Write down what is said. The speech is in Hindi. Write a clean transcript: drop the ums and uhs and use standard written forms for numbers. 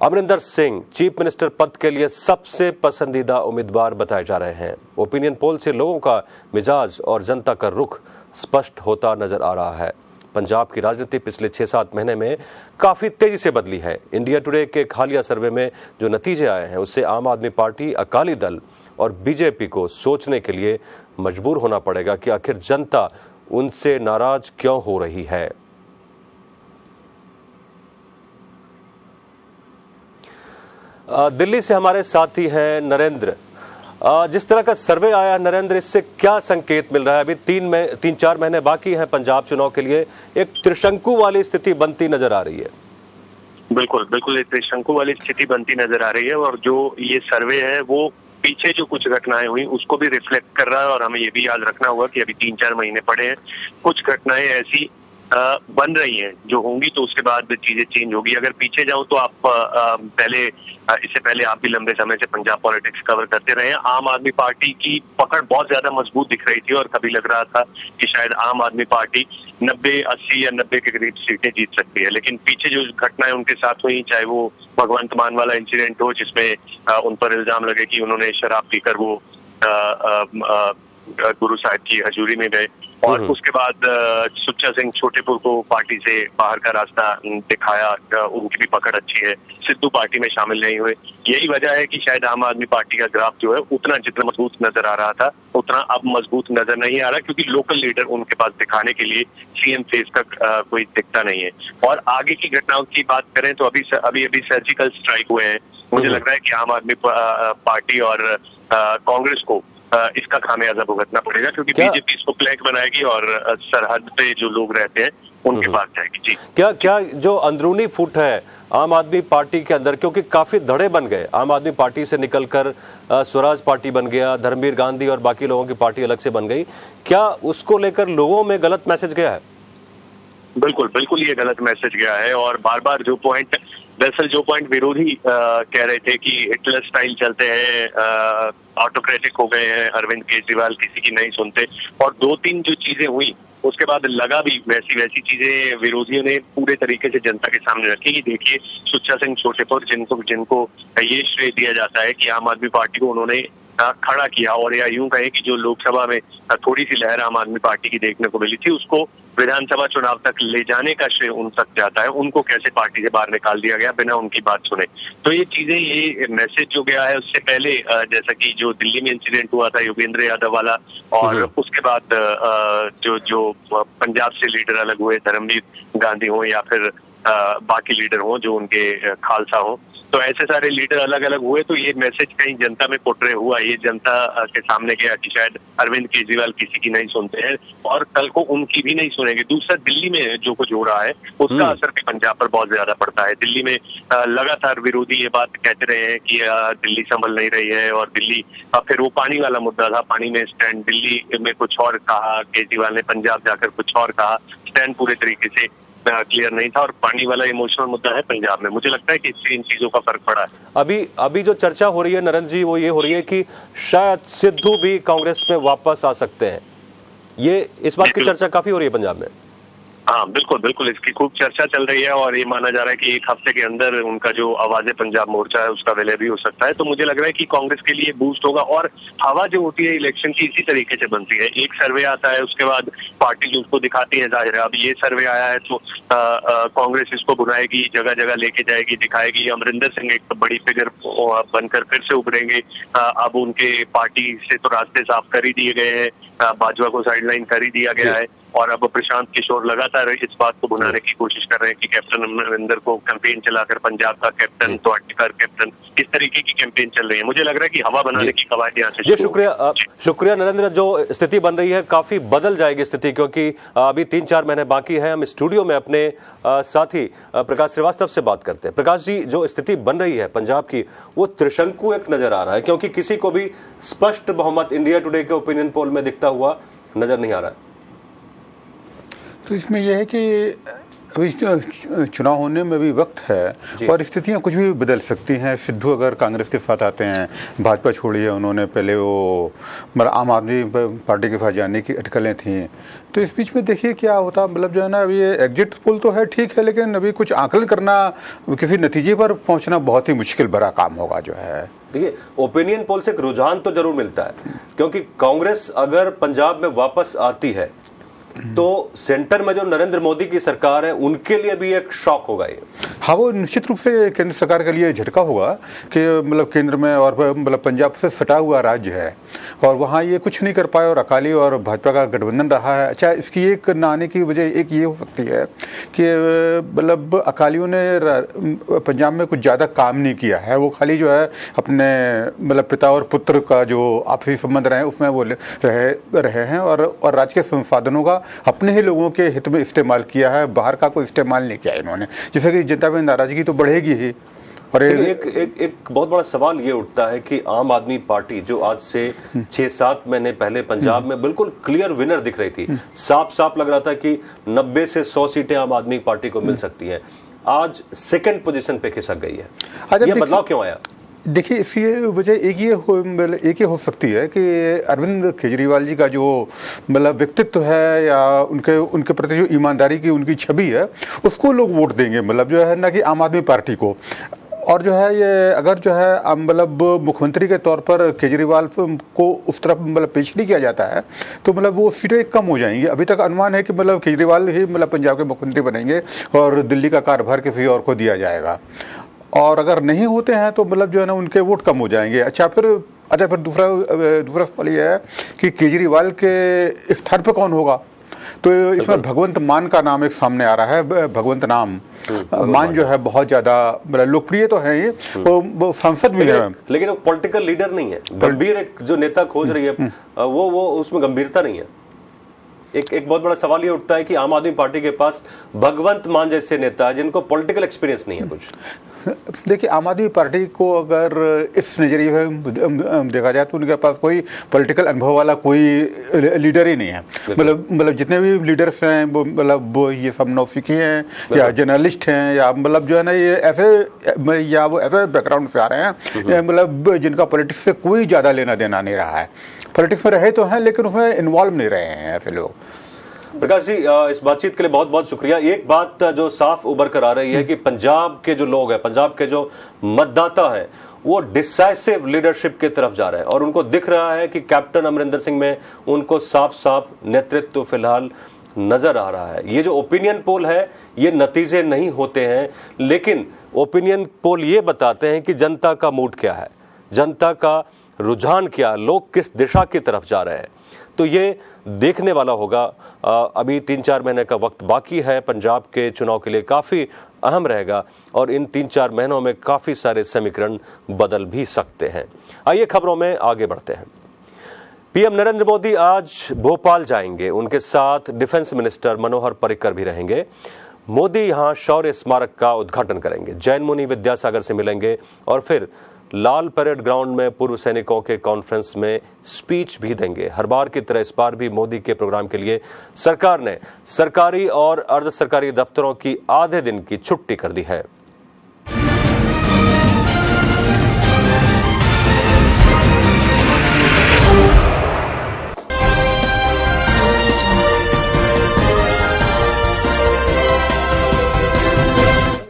अमरिंदर सिंह चीफ मिनिस्टर पद के लिए सबसे पसंदीदा उम्मीदवार बताए जा रहे हैं। ओपिनियन पोल से लोगों का मिजाज और जनता का रुख स्पष्ट होता नजर आ रहा है। पंजाब की राजनीति पिछले 6-7 महीने में काफी तेजी से बदली है। इंडिया टुडे के एक हालिया सर्वे में जो नतीजे आए हैं उससे आम आदमी पार्टी, अकाली दल और बीजेपी को सोचने के लिए मजबूर होना पड़ेगा कि आखिर जनता उनसे नाराज क्यों हो रही है। दिल्ली से हमारे साथी हैं नरेंद्र। जिस तरह का सर्वे आया नरेंद्र, इससे क्या संकेत मिल रहा है? अभी 3-4 महीने बाकी हैं पंजाब चुनाव के लिए, एक त्रिशंकु वाली स्थिति बनती नजर आ रही है। बिल्कुल एक त्रिशंकु वाली स्थिति बनती नजर आ रही है और जो ये सर्वे है वो पीछे जो कुछ घटनाएं हुई उसको भी रिफ्लेक्ट कर रहा है। और हमें ये भी याद रखना होगा कि अभी 3-4 महीने पड़े हैं, कुछ घटनाएं ऐसी बन रही हैं जो होंगी तो उसके बाद चीजें चेंज होगी। अगर पीछे जाऊं तो आप इससे पहले आप भी लंबे समय से पंजाब पॉलिटिक्स कवर करते रहे हैं। आम आदमी पार्टी की पकड़ बहुत ज्यादा मजबूत दिख रही थी और कभी लग रहा था कि शायद आम आदमी पार्टी 90, 80 या 90 के करीब सीटें जीत सकती है। लेकिन पीछे जो घटनाएं उनके साथ हुई, चाहे वो भगवंत मान वाला इंसिडेंट हो जिसमें उन पर इल्जाम लगे कि उन्होंने शराब पीकर वो गुरु साहिब की हजूरी में गए, और उसके बाद सुच्चा सिंह छोटेपुर को पार्टी से बाहर का रास्ता दिखाया, उनकी भी पकड़ अच्छी है। सिद्धू पार्टी में शामिल नहीं हुए। यही वजह है कि शायद आम आदमी पार्टी का ग्राफ जो है उतना जितना मजबूत नजर आ रहा था उतना अब मजबूत नजर नहीं आ रहा, क्योंकि लोकल लीडर उनके पास दिखाने के लिए सीएम फेस का कोई दिखता नहीं है। और आगे की घटनाओं की बात करें तो अभी सर्जिकल स्ट्राइक हुए हैं। मुझे लग रहा है कि आम आदमी पार्टी और कांग्रेस को इसका खामियाजा भुगतना पड़ेगा, क्योंकि बीजेपी इसको प्लैंक बनाएगी और सरहद पे जो लोग रहते हैं उनके पास जाएगी। जी, क्या जो अंदरूनी फुट है आम आदमी पार्टी के अंदर, क्योंकि काफी धड़े बन गए, आम आदमी पार्टी से निकलकर स्वराज पार्टी बन गया, धर्मवीर गांधी और बाकी लोगों की पार्टी अलग से बन गई, क्या उसको लेकर लोगों में गलत मैसेज गया है? बिल्कुल ये गलत मैसेज गया है। और बार बार जो पॉइंट विरोधी कह रहे थे कि हिटलर स्टाइल चलते हैं, ऑटोक्रेटिक हो गए हैं अरविंद केजरीवाल, किसी की नहीं सुनते, और 2-3 जो चीजें हुई उसके बाद लगा भी वैसी चीजें विरोधियों ने पूरे तरीके से जनता के सामने रखी कि देखिए सुच्चा सिंह छोटेपुर जिनको ये श्रेय दिया जाता है कि आम आदमी पार्टी को उन्होंने खड़ा किया, और या यूं कहें कि जो लोकसभा में थोड़ी सी लहर आम आदमी पार्टी की देखने को मिली थी उसको विधानसभा चुनाव तक ले जाने का श्रेय उन तक जाता है। उनको कैसे पार्टी से बाहर निकाल दिया गया बिना उनकी बात सुने। तो ये मैसेज जो गया है उससे पहले जैसा कि जो दिल्ली में इंसिडेंट हुआ था योगेंद्र यादव वाला, और उसके बाद जो पंजाब से लीडर अलग हुए, धर्मवीर गांधी हो या फिर बाकी लीडर हो जो उनके खालसा हो, तो ऐसे सारे लीडर अलग अलग हुए, तो ये मैसेज कहीं जनता में पोर्ट्रे हुआ, ये जनता के सामने गया कि शायद अरविंद केजरीवाल किसी की नहीं सुनते हैं और कल को उनकी भी नहीं सुनेंगे। दूसरा, दिल्ली में जो कुछ हो रहा है उसका असर भी पंजाब पर बहुत ज्यादा पड़ता है। दिल्ली में लगातार विरोधी ये बात कहते रहे हैं कि दिल्ली संभल नहीं रही है, और दिल्ली फिर वो पानी वाला मुद्दा था, पानी में स्टैंड, दिल्ली में कुछ और कहा केजरीवाल ने, पंजाब जाकर कुछ और कहा, स्टैंड पूरे तरीके से क्लियर नहीं था, और पानी वाला इमोशनल मुद्दा है पंजाब में। मुझे लगता है कि इससे इन चीजों का फर्क पड़ा है। अभी जो चर्चा हो रही है नरेंद्र जी, वो ये हो रही है कि शायद सिद्धू भी कांग्रेस में वापस आ सकते हैं। ये इस बात की चर्चा काफी हो रही है पंजाब में। हाँ बिल्कुल इसकी खूब चर्चा चल रही है, और ये माना जा रहा है कि 1 हफ्ते के अंदर उनका जो आवाज़े पंजाब मोर्चा है उसका विलय भी हो सकता है। तो मुझे लग रहा है कि कांग्रेस के लिए बूस्ट होगा, और हवा जो होती है इलेक्शन की इसी तरीके से बनती है। एक सर्वे आता है, उसके बाद पार्टी जो उसको दिखाती है, जाहिर है अब ये सर्वे आया है तो कांग्रेस इसको बुलाएगी, जगह जगह लेके जाएगी, दिखाएगी। अमरिंदर सिंह एक बड़ी फिगर बनकर फिर से उभरेंगे। अब उनके पार्टी से तो रास्ते साफ कर ही दिए गए हैं, भाजपा को साइडलाइन कर ही दिया गया है, और अब प्रशांत किशोर लगातार इस बात को बुलाने की कोशिश कर रहे हैं कि कैप्टन अमरिंदर को कैंपेन चलाकर पंजाब का कैप्टन, तो आखिरकार कैप्टन, इस तरीके की कैंपेन चल रही है। मुझे लग रहा है कि हवा बनाने की कवायद यहाँ से शुक्रिया नरेंद्र। जो स्थिति बन रही है काफी बदल जाएगी स्थिति, क्योंकि अभी 3-4 महीने बाकी है। हम स्टूडियो में अपने साथी प्रकाश श्रीवास्तव से बात करते हैं। प्रकाश जी, जो स्थिति बन रही है पंजाब की वो त्रिशंकु एक नजर आ रहा है, क्योंकि किसी को भी स्पष्ट बहुमत इंडिया टुडे के ओपिनियन पोल में दिखता हुआ नजर नहीं आ रहा है। तो इसमें यह है कि अभी चुनाव होने में भी वक्त है और स्थितियां कुछ भी बदल सकती हैं। सिद्धू अगर कांग्रेस के साथ आते हैं, भाजपा छोड़ी है उन्होंने, पहले वो मतलब आम आदमी पार्टी के साथ जाने की अटकलें थी, तो इस बीच में देखिए क्या होता। मतलब जो है ना, अभी ये एग्जिट पोल तो है ठीक है, लेकिन अभी कुछ आकलन करना, किसी नतीजे पर पहुंचना बहुत ही मुश्किल भरा काम होगा जो है। देखिए, ओपिनियन पोल से एक रुझान तो जरूर मिलता है, क्योंकि कांग्रेस अगर पंजाब में वापस आती है तो सेंटर में जो नरेंद्र मोदी की सरकार है उनके लिए भी एक शॉक होगा ये। हाँ, वो निश्चित रूप से केंद्र सरकार के लिए झटका होगा कि मतलब केंद्र में और मतलब पंजाब से सटा हुआ राज्य है और वहाँ ये कुछ नहीं कर पाए और अकाली और भाजपा का गठबंधन रहा है। अच्छा, इसकी एक न आने की वजह एक ये हो सकती है कि मतलब अकालियों ने पंजाब में कुछ ज़्यादा काम नहीं किया है। वो खाली जो है अपने मतलब पिता और पुत्र का जो आपसी संबंध रहे उसमें वो रहे हैं और राज्य के संसाधनों का अपने ही लोगों के हित में इस्तेमाल किया है, बाहर का कोई इस्तेमाल नहीं किया इन्होंने, जिससे कि जनता में नाराजगी तो बढ़ेगी ही। और एक बहुत बड़ा सवाल ये उठता है कि आम आदमी पार्टी जो आज से 6-7 महीने पहले पंजाब में बिल्कुल क्लियर विनर दिख रही थी, साफ साफ लग रहा था कि 90 से 100 सीटें आम आदमी पार्टी को मिल सकती हैं, आज सेकंड पोजीशन पे खिसक गई है। ये बदलाव क्यों आया? देखिए, इसकी वजह एक ये हो सकती है कि अरविंद केजरीवाल जी का जो मतलब व्यक्तित्व है या उनके प्रति जो ईमानदारी की उनकी छवि है उसको लोग वोट देंगे, मतलब जो है ना कि आम आदमी पार्टी को। और जो है ये अगर जो है मतलब मुख्यमंत्री के तौर पर केजरीवाल को उस तरफ मतलब पेश नहीं किया जाता है तो मतलब वो सीटें कम हो जाएंगी। अभी तक अनुमान है कि मतलब केजरीवाल ही मतलब पंजाब के मुख्यमंत्री बनेंगे और दिल्ली का कार्यभार किसी और को दिया जाएगा। और अगर नहीं होते हैं तो मतलब जो है ना उनके वोट कम हो जाएंगे। अच्छा, फिर दूसरा सवाल यह है कि केजरीवाल के स्थान पर कौन होगा, तो इसमें भगवंत मान का नाम एक सामने आ रहा है। भगवंत मान जो है बहुत ज्यादा लोकप्रिय तो है, ये वो सांसद भी है, लेकिन वो पॉलिटिकल लीडर नहीं है। गंभीर एक जो नेता खोज रही है वो उसमें गंभीरता नहीं है। एक बहुत बड़ा सवाल ये उठता है कि आम आदमी पार्टी के पास भगवंत मान जैसे नेता है जिनको पॉलिटिकल एक्सपीरियंस नहीं है कुछ। देखिए, आम आदमी पार्टी को अगर इस नजरिए से देखा जाए तो उनके पास कोई पॉलिटिकल अनुभव वाला कोई लीडर ही नहीं है। मतलब जितने भी लीडर्स हैं वो मतलब ये सब नौसिखी हैं या जर्नलिस्ट हैं या मतलब जो है ना ये ऐसे या वो ऐसे बैकग्राउंड से आ रहे हैं मतलब जिनका पॉलिटिक्स से कोई ज्यादा लेना देना नहीं रहा है। पॉलिटिक्स में रहे तो हैं लेकिन उसमें इन्वॉल्व नहीं रहे हैं ऐसे लोग। प्रकाश जी, इस बातचीत के लिए बहुत बहुत शुक्रिया। एक बात जो साफ उभर कर आ रही है कि पंजाब के जो लोग हैं, पंजाब के जो मतदाता हैं, वो डिसाइसिव लीडरशिप की तरफ जा रहे हैं और उनको दिख रहा है कि कैप्टन अमरिंदर सिंह में उनको साफ साफ नेतृत्व फिलहाल नजर आ रहा है। ये जो ओपिनियन पोल है ये नतीजे नहीं होते हैं, लेकिन ओपिनियन पोल ये बताते हैं कि जनता का मूड क्या है, जनता का रुझान क्या, लोग किस दिशा की तरफ जा रहे हैं। तो ये देखने वाला होगा। अभी 3-4 महीने का वक्त बाकी है, पंजाब के चुनाव के लिए काफी अहम रहेगा और इन 3-4 महीनों में काफी सारे समीकरण बदल भी सकते हैं। आइए खबरों में आगे बढ़ते हैं। पीएम नरेंद्र मोदी आज भोपाल जाएंगे, उनके साथ डिफेंस मिनिस्टर मनोहर पर्रिकर भी रहेंगे। मोदी यहां शौर्य स्मारक का उद्घाटन करेंगे, जैन मुनि विद्यासागर से मिलेंगे और फिर लाल परेड ग्राउंड में पूर्व सैनिकों के कॉन्फ्रेंस में स्पीच भी देंगे। हर बार की तरह इस बार भी मोदी के प्रोग्राम के लिए सरकार ने सरकारी और अर्ध सरकारी दफ्तरों की आधे दिन की छुट्टी कर दी है।